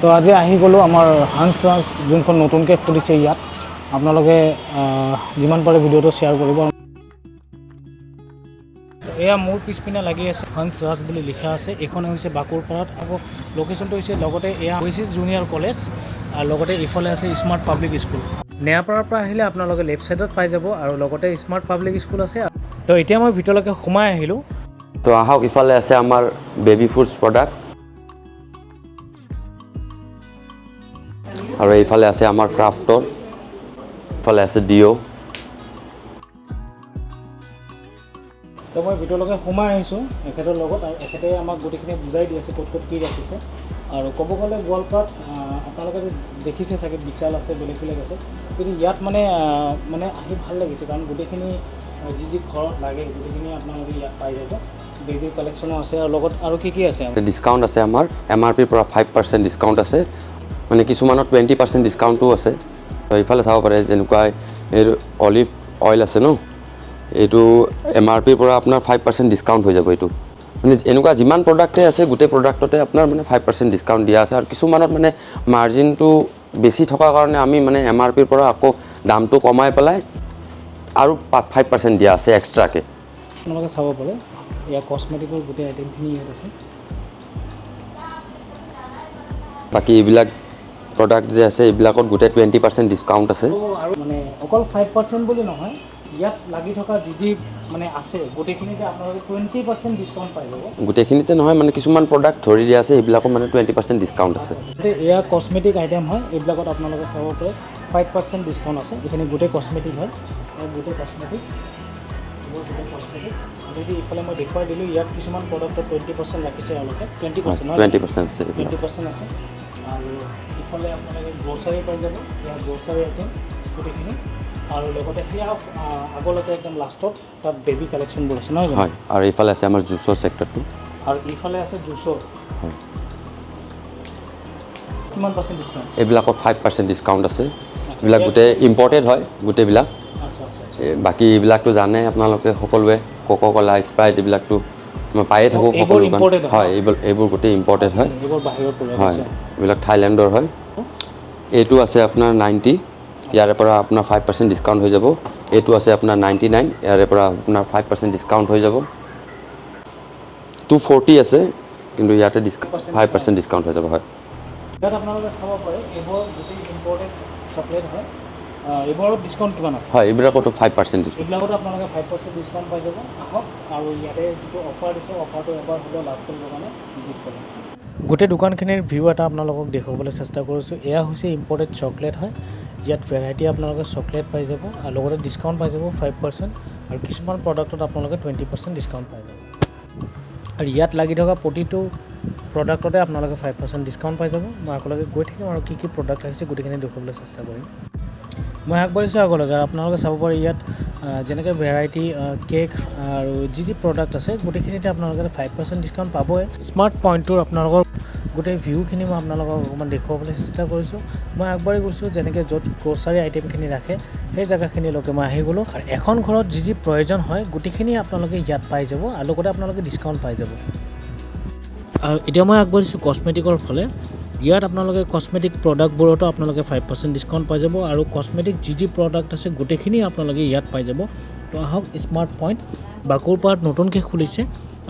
তো আজি আহি গ'লোঁ আমাৰ হান্স ৰাজ যোনখন নতুনকৈ খুলিছে ইয়াত আপোনালোকে যিমান পাৰে ভিডিঅ'টো শ্বেয়াৰ কৰিব। এয়া মোৰ পিছপিনে লাগি আছে হান্স ৰাজ বুলি লিখা আছে। এইখন হৈছে বাকুৰপাৰাত, আকৌ লোকেশ্যনটো হৈছে লগতে এয়া অ'এচিছ জুনিয়ৰ কলেজ আৰু লগতে ইফালে আছে স্মাৰ্ট পাব্লিক স্কুল। নেয়াপাৰাৰ পৰা আহিলে আপোনালোকে লেফ্ট ছাইডত পাই যাব আৰু লগতে স্মাৰ্ট পাব্লিক স্কুল আছে। তো এতিয়া মই ভিতৰলৈকে সোমাই আহিলোঁ। তো আহক, ইফালে আছে আমাৰ বেবী ফুডছ প্ৰডাক্ট আৰু এইফালে আছে আমাৰ ক্ৰাফ্টৰ, ইফালে আছে ডিঅ'। তো মই ভিতৰলৈকে সোমাই আহিছোঁ এখেতৰ লগত, আৰু এখেতে আমাক গোটেইখিনি বুজাই দি আছে ক'ত ক'ত কি ৰাখিছে। আৰু ক'ব গ'লে গোৱালপাৰাত আপোনালোকে দেখিছে চাগে বিশাল আছে, বেলেগ বেলেগ আছে, কিন্তু ইয়াত মানে আহি ভাল লাগিছে কাৰণ গোটেইখিনি যি যি ঘৰত লাগে গোটেইখিনি আপোনালোকে ইয়াত পাই যাব। বেবীৰ কালেকশ্যনো আছে আৰু লগত আৰু কি আছে? ডিছকাউণ্ট আছে আমাৰ MRPৰ পৰা 5% ডিছকাউণ্ট আছে, মানে কিছুমানত 20% ডিছকাউণ্টো আছে। তো এইফালে চাব পাৰে, যেনেকুৱা এই অলিভ অইল আছে ন, এইটো MRPৰ পৰা আপোনাৰ 5% ডিছকাউণ্ট হৈ যাব। এইটো মানে এনেকুৱা যিমান প্ৰডাক্টে আছে গোটেই প্ৰডাক্টতে আপোনাৰ মানে 5% ডিছকাউণ্ট দিয়া আছে। আৰু কিছুমানত মানে মাৰ্জিনটো বেছি থকাৰ কাৰণে আমি মানে MRPৰ পৰা আকৌ দামটো কমাই পেলাই আৰু 5% দিয়া আছে এক্সট্ৰাকৈ। আপোনালোকে চাব পাৰে ইয়াৰ কছমেটিকৰ গোটেই আইটেমখিনি ইয়াত আছে। বাকী এইবিলাক প্ৰডাক্ট যে আছে এইবিলাকত গোটেই 20% ডিছকাউণ্ট আছে। আৰু মানে অকল 5% বুলি নহয়, ইয়াত লাগি থকা যি মানে আছে গোটেইখিনিতে আপোনালোকে 20% ডিছকাউণ্ট পাই যাব। গোটেইখিনিতে নহয়, মানে কিছুমান প্ৰডাক্ট ধৰি দিয়া আছে, এইবিলাকত মানে 20% ডিছকাউণ্ট আছে। এয়া কছমেটিক আইটেম হয়, এইবিলাকত আপোনালোকে চাব পাৰে 5% ডিছকাউণ্ট আছে। এইখিনি গোটেই কছমেটিক হয়, গোটেই কছমেটিক। যদি ইফালে মই দেখুৱাই দিলোঁ, ইয়াত কিছুমান প্ৰডাক্টত 20% ৰাখিছে এওঁলোকে, 20% আছে। আৰু ইফালে আপোনালোকে গ্ৰ'চাৰী পাই যাব, ইয়াৰ গ্ৰ'চাৰী আইটেম গোটেইখিনি। আৰু লগতে সেয়া আগলৈকে একদম লাষ্টত তাত বেবী কালেকশ্যনবোৰ আছে নহয় জানো? হয়, আৰু ইফালে আছে আমাৰ জুচৰ ছেক্টৰটো, আৰু ইফালে আছে জুচৰ। হয়, কিমান পাৰ্চেণ্ট ডিছকাউণ্ট? এইবিলাকত 5% ডিছকাউণ্ট আছে। এইবিলাক গোটেই ইম্পৰ্টেড হয় গোটেইবিলাক। আচ্ছা। বাকী এইবিলাকটো জানে আপোনালোকে সকলোৱে, কোকা ক'লা, স্প্ৰাইট এইবিলাকটো মই পায়ে থাকোঁ সকলো দোকান। হয়, এইবোৰ গোটেই ইম্পৰ্টেড হয়। এইবোৰ বাহিৰৰ পৰা হয়, এইবিলাক থাইলেণ্ডৰ হয়। এইটো আছে আপোনাৰ 90, ইয়াৰে পৰা আপোনাৰ 5% ডিছকাউণ্ট হৈ যাব। এইটো আছে আপোনাৰ 99, ইয়াৰে পৰা আপোনাৰ 5% ডিছকাউণ্ট হৈ যাব। 240 আছে, কিন্তু ইয়াতে 5% ডিছকাউণ্ট হৈ যাব। হয়, ইয়াত আপোনালোকে চাব পাৰে এইবোৰ গোটেই ইম্পৰ্টেড চকলেট হয়। এইবোৰত ডিছকাউণ্ট কিমান আছে? হয়, এইবিলাকতো 5% ডিছকাউণ্ট। এইবিলাকতো আপোনালোকে 5% ডিছকাউণ্ট পাই যাব। আহক, আৰু ইয়াতে যিটো অফাৰ দিছে, অফাৰটো এবাৰ হ'লেও লাভ কৰিবৰ কাৰণে ভিজিট কৰক। গোটেই দোকানখিনিৰ ভিউ এটা আপোনালোকক দেখুৱাবলৈ চেষ্টা কৰিছোঁ। এয়া হৈছে ইম্পৰ্টেড চকলেট হয়। ইয়াত ভেৰাইটি আপোনালোকে চকলেট পাই যাব আৰু লগতে ডিছকাউণ্ট পাই যাব 5%, আৰু কিছুমান প্ৰডাক্টত আপোনালোকে 20% ডিছকাউণ্ট পাই যাব। আৰু ইয়াত লাগি থকা প্ৰতিটো প্ৰডাক্টতে আপোনালোকে 5% ডিছকাউণ্ট পাই যাব। মই আগলৈকে গৈ থাকিম আৰু কি প্ৰডাক্ট আহিছে গোটেইখিনি দেখুৱাবলৈ চেষ্টা কৰিম। মই আগবাঢ়িছোঁ আগলৈকে, আৰু আপোনালোকে চাব পাৰে ইয়াত যেনেকৈ ভেৰাইটি কেক আৰু যি প্ৰডাক্ট আছে গোটেইখিনিতে আপোনালোকে 5% ডিছকাউণ্ট পাবই। স্মাৰ্ট পইণ্টটোৰ আপোনালোকৰ গোটেই ভিউখিনি মই আপোনালোকক অকণমান দেখুৱাবলৈ চেষ্টা কৰিছোঁ। মই আগবাঢ়ি গৈছোঁ, যেনেকৈ য'ত গ্ৰ'চাৰী আইটেমখিনি ৰাখে সেই জেগাখিনিলৈকে মই আহি গ'লোঁ। আৰু এখন ঘৰত যি প্ৰয়োজন হয় গোটেইখিনি আপোনালোকে ইয়াত পাই যাব, আৰু লগতে আপোনালোকে ডিছকাউণ্ট পাই যাব। আৰু এতিয়া মই আগবাঢ়িছোঁ কছমেটিকৰ ফালে। ইয়াত আপোনালোকে কছমেটিক প্ৰডাক্টবোৰতো আপোনালোকে 5% ডিছকাউণ্ট পাই যাব, আৰু কছমেটিক যি প্ৰডাক্ট আছে গোটেইখিনি আপোনালোকে ইয়াত পাই যাব। তো আহক, স্মাৰ্ট পইণ্ট বাকুৰপাৰাত নতুনকৈ খুলিছে,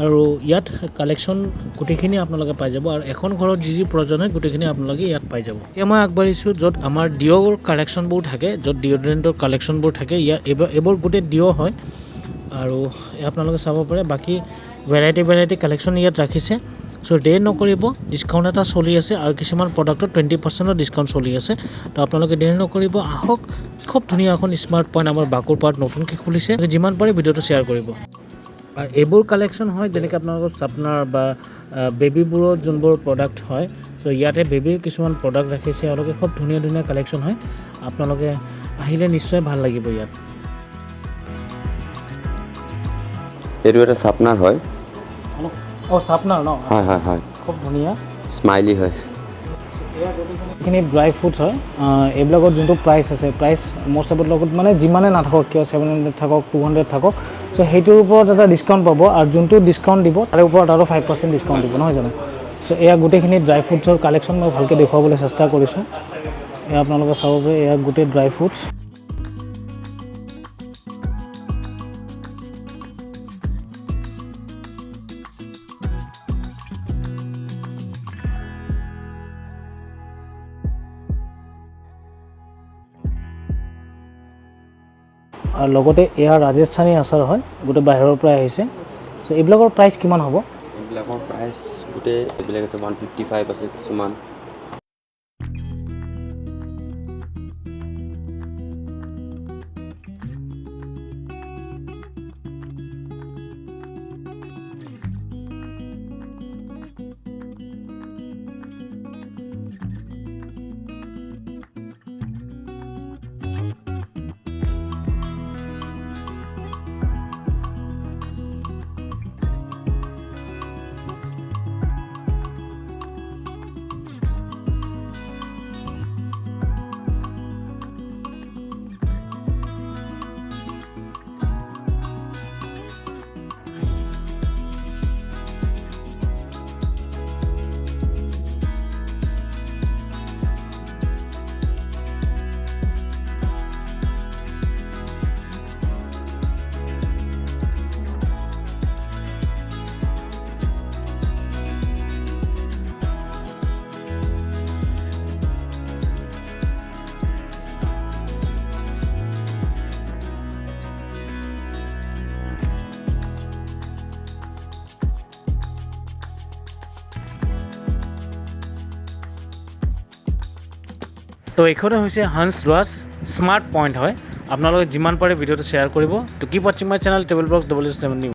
আৰু ইয়াত কালেকশ্যন গোটেইখিনি আপোনালোকে পাই যাব, আৰু এখন ঘৰত যি প্ৰয়োজন হয় গোটেইখিনি আপোনালোকে ইয়াত পাই যাব। এতিয়া মই আগবাঢ়িছোঁ য'ত আমাৰ ডিঅ'ৰ কালেকশ্যনবোৰ থাকে, য'ত ডিঅ'ড্ৰেণ্টৰ কালেকশ্যনবোৰ থাকে। এইবোৰ গোটেই ডিঅ' হয়, আৰু আপোনালোকে চাব পাৰে বাকী ভেৰাইটি কালেকশ্যন ইয়াত ৰাখিছে। চ' দেৰি নকৰিব, ডিছকাউণ্ট এটা চলি আছে, আৰু কিছুমান প্ৰডাক্টত 20% ডিছকাউণ্ট চলি আছে। তো আপোনালোকে দেৰি নকৰিব, আহক। খুব ধুনীয়া এখন স্মাৰ্ট পইণ্ট আমাৰ বাকুৰপাৰাত নতুনকৈ খুলিছে। যিমান পাৰে ভিডিঅ'টো শ্বেয়াৰ কৰিব। আৰু এইবোৰ কালেকশ্যন হয় যেনেকৈ আপোনালোকৰ চাপনাৰ বা বেবীবোৰৰ যোনবোৰ প্ৰডাক্ট হয়। চ' ইয়াতে বেবীৰ কিছুমান প্ৰডাক্ট ৰাখিছে, তেওঁলোকে খুব ধুনীয়া কালেকশ্যন হয়। আপোনালোকে আহিলে নিশ্চয় ভাল লাগিব ইয়াত। এইটো এটা চাপনাৰ হয়। চাপনাৰ ন? হয়, খুব ধুনীয়া স্মাইলি হয়। এইখিনি ড্ৰাই ফ্ৰুটছ হয়। এইবিলাকত যোনটো প্ৰাইচ আছে, প্ৰাইচ মষ্ট অফৰ লগত মানে যিমানে নাথাকক কিয়, 700 থাকক, 200 থাকক, চ' সেইটোৰ ওপৰত এটা ডিছকাউণ্ট পাব, আৰু যোনটো ডিছকাউণ্ট দিব তাৰে ওপৰত আৰু 5% ডিছকাউণ্ট দিব, নহয় জানো? চ' চ' এয়া গোটেইখিনি ড্ৰাই ফ্ৰুটছৰ কালেকশ্যন মই ভালকৈ দেখুৱাবলৈ চেষ্টা কৰিছোঁ। এয়া আপোনালোকে চাব পাৰে, এয়া গোটেই ড্ৰাই ফ্ৰুটছ। আৰু লগতে এয়া ৰাজস্থানী আচাৰ হয়, গোটেই বাহিৰৰ পৰা আহিছে। চ' এইবিলাকৰ প্ৰাইচ কিমান হ'ব? এইবিলাকৰ প্ৰাইচ গোটেই এইবিলাক আছে 155 আছে কিছুমান। তো এইখনে হৈছে হান্স ৰাজ স্মাৰ্ট পইণ্ট হয়। আপোনালোকে যিমান পাৰে ভিডিঅ'টো শ্বেয়াৰ কৰিব। তো কিপ ৱাচিং my channel table blog 007 news.